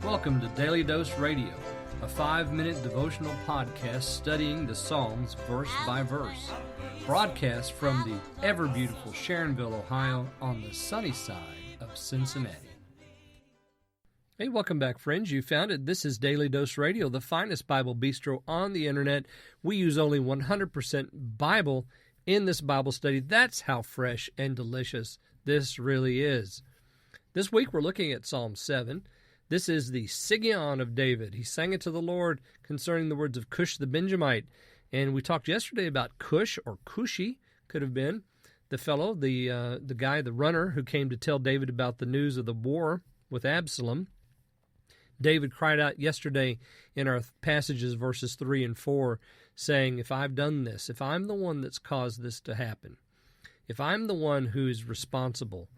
Welcome to Daily Dose Radio, a 5-minute devotional podcast studying the Psalms verse by verse. Broadcast from the ever-beautiful Sharonville, Ohio, on the sunny side of Cincinnati. Hey, welcome back, friends. You found it. This is Daily Dose Radio, the finest Bible bistro on the internet. We use only 100% Bible in this Bible study. That's how fresh and delicious this really is. This week we're looking at Psalm 7. This is the Siggion of David. He sang it to the Lord concerning the words of Cush the Benjamite. And we talked yesterday about Cush, or Cushi, could have been, the fellow, the guy, the runner, who came to tell David about the news of the war with Absalom. David cried out yesterday in our passages, verses 3 and 4, saying, if I've done this, if I'm the one that's caused this to happen, if I'm the one who is responsible,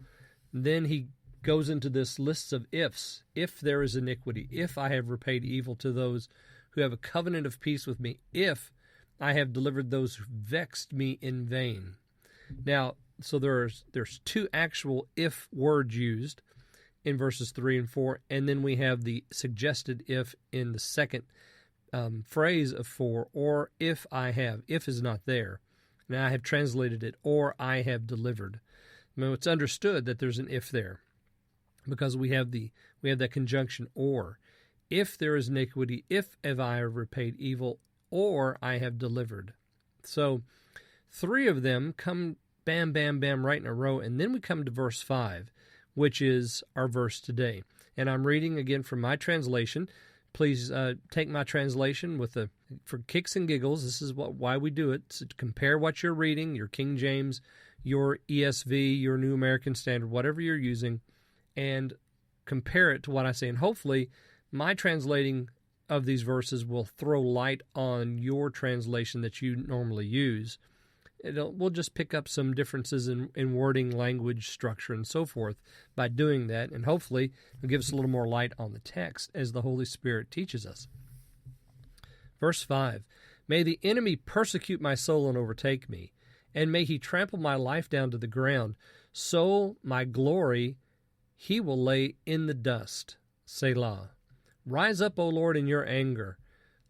then he goes into this list of ifs. If there is iniquity, if I have repaid evil to those who have a covenant of peace with me, if I have delivered those who vexed me in vain. Now, so there's two actual if words used in verses 3 and 4, and then we have the suggested if in the second phrase of 4, or if I have. If is not there. Now I have translated it, or I have delivered. Now it's understood that there's an if there, because we have that conjunction, or. If there is iniquity, if have I repaid evil, or I have delivered. So 3 of them come bam, bam, bam right in a row, and then we come to verse 5, which is our verse today. And I'm reading again from my translation. Please take my translation for kicks and giggles. This is why we do it. So to compare what you're reading, your King James, your ESV, your New American Standard, whatever you're using, and compare it to what I say. And hopefully my translating of these verses will throw light on your translation that you normally use. We'll just pick up some differences in wording, language, structure, and so forth by doing that, and hopefully it'll give us a little more light on the text as the Holy Spirit teaches us. Verse 5, may the enemy persecute my soul and overtake me, and may he trample my life down to the ground, so my glory he will lay in the dust. Selah. Rise up, O Lord, in your anger.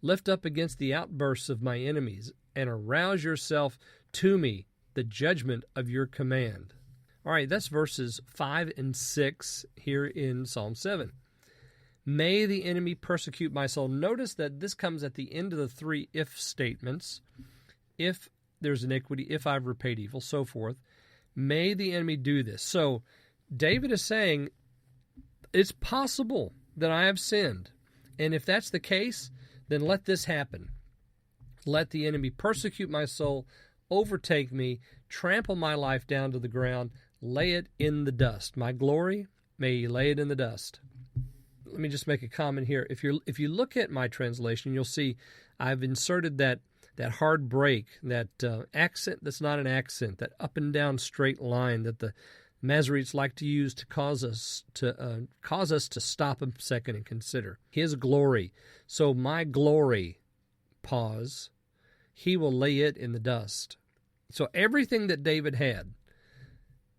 Lift up against the outbursts of my enemies, and arouse yourself to me, the judgment of your command. All right, that's verses 5 and 6 here in Psalm 7. May the enemy persecute my soul. Notice that this comes at the end of the 3 if statements. If there's iniquity, if I've repaid evil, so forth. May the enemy do this. So David is saying, it's possible that I have sinned. And if that's the case, then let this happen. Let the enemy persecute my soul, overtake me, trample my life down to the ground, lay it in the dust. My glory, may he lay it in the dust. Let me just make a comment here. If you look at my translation, you'll see I've inserted that hard break, that accent that's not an accent, that up and down straight line that the Masoretes like to use to cause us to stop a second and consider his glory. So my glory, pause, he will lay it in the dust. So everything that David had,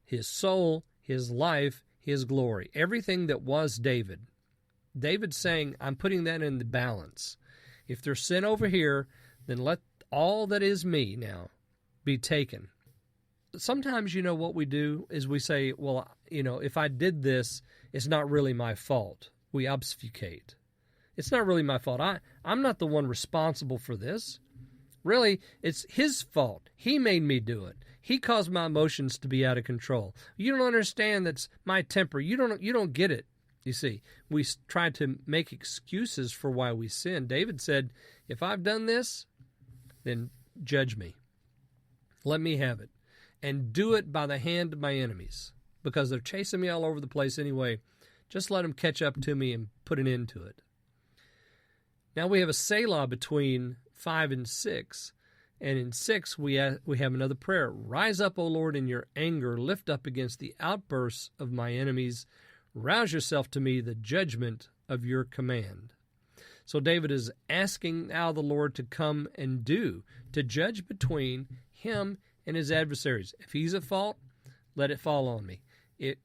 his soul, his life, his glory, everything that was David's saying, I'm putting that in the balance. If there's sin over here, then let all that is me now be taken. Sometimes, what we do is we say, well, if I did this, it's not really my fault. We obfuscate. It's not really my fault. I'm not the one responsible for this. Really, it's his fault. He made me do it. He caused my emotions to be out of control. You don't understand that's my temper. You don't get it. You see, we try to make excuses for why we sin. David said, if I've done this, then judge me. Let me have it. And do it by the hand of my enemies, because they're chasing me all over the place anyway. Just let them catch up to me and put an end to it. Now we have a Selah between 5 and 6. And in 6, we have another prayer. Rise up, O Lord, in your anger. Lift up against the outbursts of my enemies. Rouse yourself to me, the judgment of your command. So David is asking now the Lord to come and to judge between him and his adversaries. If he's at fault, let it fall on me.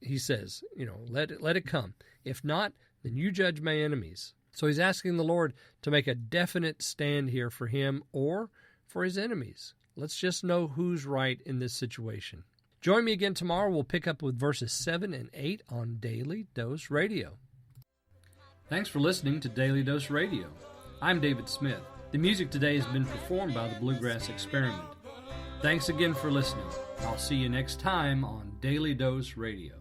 he says, let it come. If not, then you judge my enemies. So he's asking the Lord to make a definite stand here for him or for his enemies. Let's just know who's right in this situation. Join me again tomorrow. We'll pick up with verses 7 and 8 on Daily Dose Radio. Thanks for listening to Daily Dose Radio. I'm David Smith. The music today has been performed by the Bluegrass Experiment. Thanks again for listening. I'll see you next time on Daily Dose Radio.